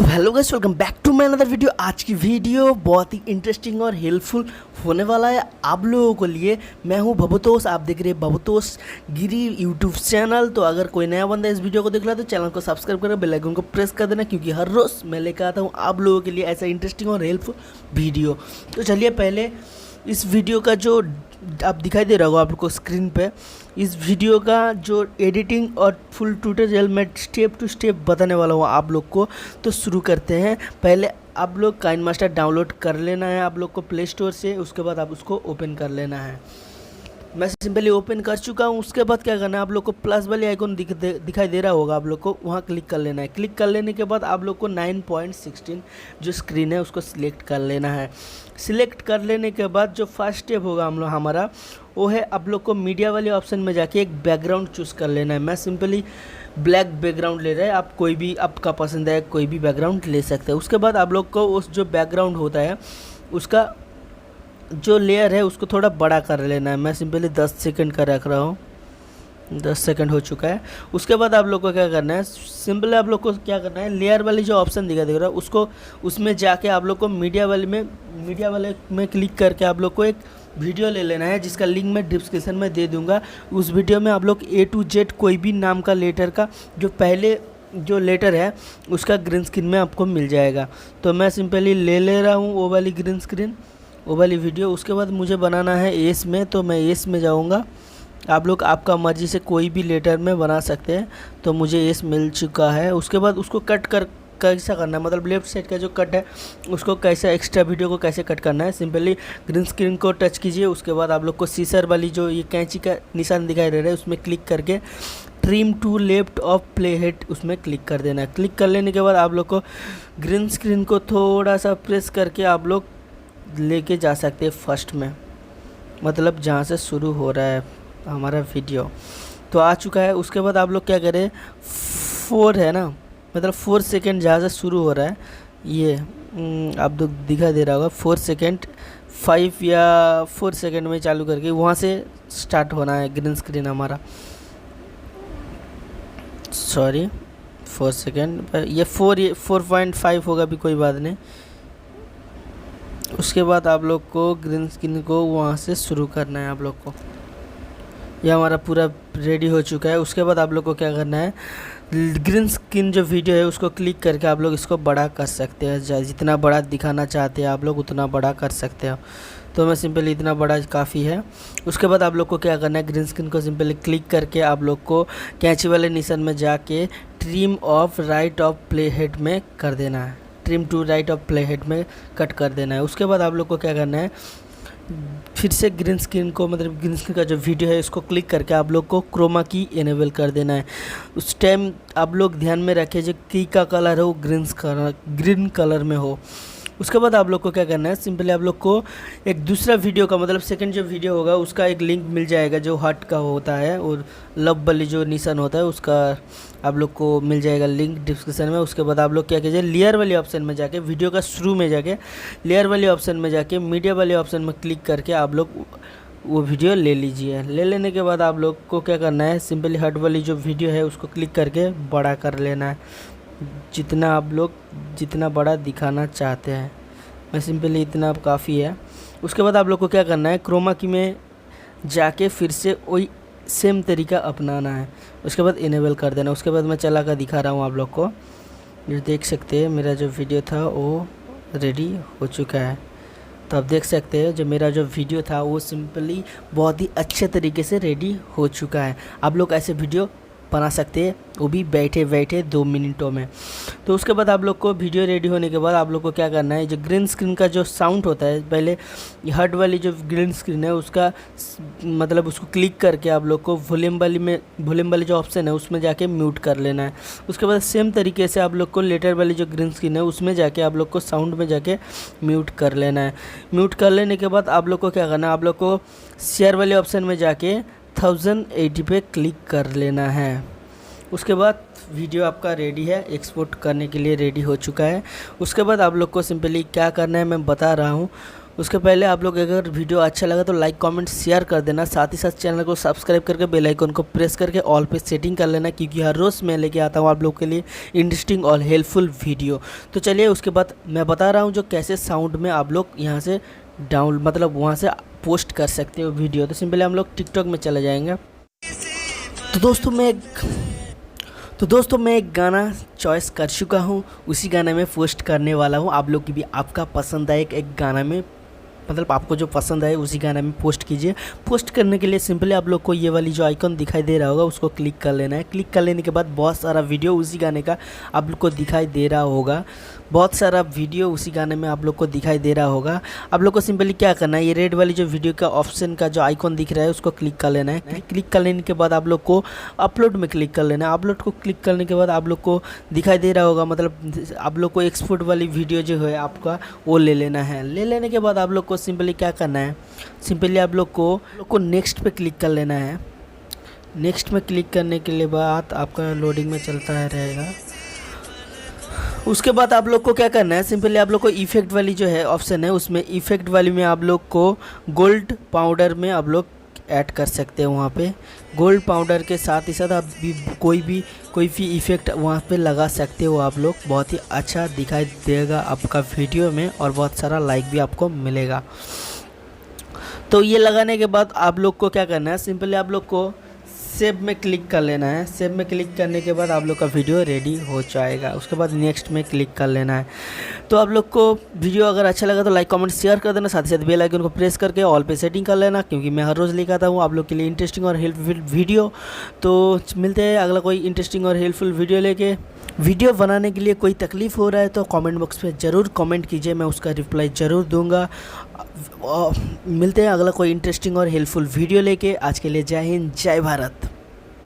Hello guys, welcome back to my another video. आज की video बहुत ही इंटरेस्टिंग और हेल्पफुल होने वाला है आप लोगों को लिए। मैं हूं भवतोष, आप देख रहे हैं भवतोष गिरी यूट्यूब चैनल। तो अगर कोई नया बंदा इस वीडियो को देख रहा है तो चैनल को सब्सक्राइब करें, बेल आइकन को प्रेस कर देना, क्योंकि हर रोज़ मैं लेकर आता हूँ आप लोगों के लिए ऐसा इंटरेस्टिंग और हेल्पफुल वीडियो। तो चलिए पहले इस वीडियो का जो आप दिखाई दे रहा होगा आप लोग को स्क्रीन पे, इस वीडियो का जो एडिटिंग और फुल ट्यूटोरियल मैं स्टेप टू स्टेप बताने वाला हूँ आप लोग को। तो शुरू करते हैं। पहले आप लोग काइनमास्टर डाउनलोड कर लेना है आप लोग को प्ले स्टोर से, उसके बाद आप उसको ओपन कर लेना है। मैं सिंपली ओपन कर चुका हूँ। उसके बाद क्या करना है, आप लोग को प्लस वाली आइकन दिखाई दे रहा होगा, आप लोग को वहाँ क्लिक कर लेना है। क्लिक कर लेने के बाद आप लोग को 9.16 जो स्क्रीन है उसको सिलेक्ट कर लेना है। सिलेक्ट कर लेने के बाद जो फर्स्ट स्टेप होगा हमारा वो है आप लोग को मीडिया वाले ऑप्शन में जाके एक बैकग्राउंड चूज़ कर लेना है। मैं सिंपली ब्लैक बैकग्राउंड ले रहा है, आप कोई भी आपका पसंद है कोई भी बैकग्राउंड ले सकते हैं। उसके बाद आप लोग को उस जो बैकग्राउंड होता है उसका जो लेयर है उसको थोड़ा बड़ा कर लेना है। मैं सिंपली 10 सेकंड का रख रहा हूँ, 10 सेकंड हो चुका है। उसके बाद आप लोग को क्या करना है, सिंपल आप लोग को क्या करना है, लेयर वाली जो ऑप्शन दिखा दे रहा है उसको उसमें जाके आप लोग को मीडिया वाले में क्लिक करके आप लोग को एक वीडियो ले लेना है, जिसका लिंक मैं डिस्क्रिप्शन में दे दूँगा। उस वीडियो में आप लोग A to Z कोई भी नाम का लेटर का जो पहले जो लेटर है उसका ग्रीन स्क्रीन में आपको मिल जाएगा। तो मैं सिंपली ले रहा हूँ वो वाली ग्रीन स्क्रीन, वो वाली वीडियो। उसके बाद मुझे बनाना है एस में, तो मैं एस में जाऊंगा। आप लोग आपका मर्जी से कोई भी लेटर में बना सकते हैं। तो मुझे एस मिल चुका है। उसके बाद उसको कैसा करना है, मतलब लेफ्ट साइड का जो कट है उसको कैसे, एक्स्ट्रा वीडियो को कैसे कट करना है, सिंपली ग्रीन स्क्रीन को टच कीजिए। उसके बाद आप लोग को सीसर वाली जो ये कैंची का निशान दिखाई दे रहा है उसमें क्लिक करके trim to left of play head उसमें क्लिक कर देना है। क्लिक कर लेने के बाद आप लोग को ग्रीन स्क्रीन को थोड़ा सा प्रेस करके आप लोग लेके जा सकते हैं फर्स्ट में, मतलब जहाँ से शुरू हो रहा है हमारा वीडियो। तो आ चुका है। उसके बाद आप लोग क्या करें, 4 है ना, मतलब 4 सेकेंड जहाँ से शुरू हो रहा है ये आप लोग दिखा दे रहा होगा 4 सेकेंड, 5 या 4 सेकेंड में चालू करके वहाँ से स्टार्ट होना है ग्रीन स्क्रीन हमारा। सॉरी 4 सेकेंड, ये 4.5 होगा भी, कोई बात नहीं। उसके बाद आप लोग को ग्रीन स्क्रीन को वहाँ से शुरू करना है आप लोग को। यह हमारा पूरा रेडी हो चुका है। उसके बाद आप लोग को क्या करना है, ग्रीन स्क्रीन जो वीडियो है उसको क्लिक करके आप लोग इसको बड़ा कर सकते हैं। जितना बड़ा दिखाना चाहते हैं आप लोग उतना बड़ा कर सकते हो। तो मैं सिंपली इतना बड़ा काफ़ी है। उसके बाद आप लोग को क्या करना है, ग्रीन स्क्रीन को सिंपली क्लिक करके आप लोग को कैंची वाले निशान में जाके trim off right of play head में कर देना है, trim to right of play head में कट कर देना है। उसके बाद आप लोग को क्या करना है, फिर से ग्रीन स्क्रीन को, मतलब ग्रीन स्क्रीन का जो वीडियो है इसको क्लिक करके आप लोग को क्रोमा की इनेबल कर देना है। उस टाइम आप लोग ध्यान में रखें जो की का कलर है वो ग्रीन कलर में हो। उसके बाद आप लोग को क्या करना है, सिंपली आप लोग को एक दूसरा वीडियो का, मतलब सेकंड जो वीडियो होगा उसका एक लिंक मिल जाएगा जो हार्ट का होता है और लव वाली जो निशान होता है उसका आप लोग को मिल जाएगा लिंक डिस्क्रिप्शन में। उसके बाद आप लोग क्या कीजिए, लेयर वाले ऑप्शन में जाके, वीडियो का शुरू में जाके लेयर वाले ऑप्शन में जाके मीडिया वाले ऑप्शन में क्लिक करके आप लोग वो वीडियो ले लीजिए। ले लेने के बाद आप लोग को क्या करना है, सिंपली हार्ट वाली जो वीडियो है उसको क्लिक करके बड़ा कर लेना है, जितना बड़ा दिखाना चाहते हैं। मैं सिंपली इतना काफ़ी है। उसके बाद आप लोग को क्या करना है, क्रोमा की में जाके फिर से वही सेम तरीका अपनाना है। उसके बाद इनेबल कर देना। उसके बाद मैं चला कर दिखा रहा हूँ आप लोग को, जो देख सकते हैं मेरा जो वीडियो था वो रेडी हो चुका है। तो आप देख सकते हैं जो मेरा जो वीडियो था वो सिंपली बहुत ही अच्छे तरीके से रेडी हो चुका है। आप लोग ऐसे वीडियो बना सकते हैं, वो भी बैठे बैठे 2 मिनटों में। तो उसके बाद आप लोग को वीडियो रेडी होने के बाद आप लोग को क्या करना है, जो ग्रीन स्क्रीन का जो साउंड होता है, पहले हर्ट वाली जो ग्रीन स्क्रीन है उसका मतलब उसको क्लिक करके आप लोग को वॉल्यूम वाली जो ऑप्शन है उसमें जाके म्यूट कर लेना है। उसके बाद सेम तरीके से आप लोग को लेटर वाली जो ग्रीन स्क्रीन है उसमें जाके आप लोग को साउंड में जाके म्यूट कर लेना है। म्यूट कर लेने के बाद आप लोग को क्या करना है, आप लोग को शेयर वाले ऑप्शन में जाके 1080 पे क्लिक कर लेना है। उसके बाद वीडियो आपका रेडी है, एक्सपोर्ट करने के लिए रेडी हो चुका है। उसके बाद आप लोग को सिंपली क्या करना है मैं बता रहा हूँ। उसके पहले आप लोग अगर वीडियो अच्छा लगा तो लाइक कमेंट शेयर कर देना, साथ ही साथ चैनल को सब्सक्राइब करके बेल आइकन को प्रेस करके ऑल पे सेटिंग कर लेना, क्योंकि हर रोज़ मैं लेके आता हूँ आप लोग के लिए इंटरेस्टिंग और हेल्पफुल वीडियो। तो चलिए उसके बाद मैं बता रहा हूँ जो कैसे साउंड में आप लोग यहाँ से मतलब वहाँ से पोस्ट कर सकते हो वीडियो। तो सिंपली हम लोग टिकटॉक में चले जाएंगे। तो दोस्तों मैं एक गाना चॉइस कर चुका हूँ, उसी गाने में पोस्ट करने वाला हूँ। आप लोग की भी आपका पसंद आए एक गाना में, मतलब आपको जो पसंद आए उसी गाने में पोस्ट कीजिए। पोस्ट करने के लिए सिंपली आप लोग को ये वाली जो आइकन दिखाई दे रहा होगा उसको क्लिक कर लेना है। क्लिक कर लेने के बाद बहुत सारा वीडियो उसी गाने का आप लोग को दिखाई दे रहा होगा, बहुत सारा वीडियो उसी गाने में आप लोग को दिखाई दे रहा होगा। आप लोग को सिंपली क्या करना है, ये रेड वाली जो वीडियो का ऑप्शन का जो आइकॉन दिख रहा है उसको क्लिक कर लेना है। क्लिक कर लेने के बाद आप लोग को अपलोड में क्लिक कर लेना है। अपलोड को क्लिक करने के बाद आप लोग को दिखाई दे रहा होगा, मतलब आप लोग को एक्सपोर्ट वाली वीडियो जो है आपका वो ले लेना है। ले लेने के बाद आप लोग को सिंपली क्या करना है, सिंपली आप लोग को नेक्स्ट पे क्लिक कर लेना है। नेक्स्ट में क्लिक करने के लिए बाद आपका लोडिंग में चलता रहेगा। उसके बाद आप लोग को क्या करना है, सिंपली आप लोग को इफेक्ट वाली जो है ऑप्शन है उसमें इफेक्ट वाली में आप लोग को गोल्ड पाउडर में आप लोग ऐड कर सकते हैं। वहाँ पे गोल्ड पाउडर के साथ ही साथ आप भी कोई भी इफ़ेक्ट वहाँ पे लगा सकते हो आप लोग। बहुत ही अच्छा दिखाई देगा आपका वीडियो में और बहुत सारा लाइक भी आपको मिलेगा। तो ये लगाने के बाद आप लोग को क्या करना है, सिंपली आप लोग को सेव में क्लिक कर लेना है। सेव में क्लिक करने के बाद आप लोग का वीडियो रेडी हो जाएगा। उसके बाद नेक्स्ट में क्लिक कर लेना है। तो आप लोग को वीडियो अगर अच्छा लगा तो लाइक कमेंट शेयर कर देना, साथ ही साथ बेल आइकन को प्रेस करके ऑल पे सेटिंग कर लेना, क्योंकि मैं हर रोज़ लेकर आता हूँ आप लोग के लिए इंटरेस्टिंग और हेल्पफुल वीडियो। तो मिलते हैं अगला कोई इंटरेस्टिंग और हेल्पफुल वीडियो लेके। वीडियो बनाने के लिए कोई तकलीफ़ हो रहा है तो कमेंट बॉक्स पे ज़रूर कमेंट कीजिए, मैं उसका रिप्लाई ज़रूर दूंगा। मिलते हैं अगला कोई इंटरेस्टिंग और हेल्पफुल वीडियो लेके। आज के लिए जय हिंद, जय भारत।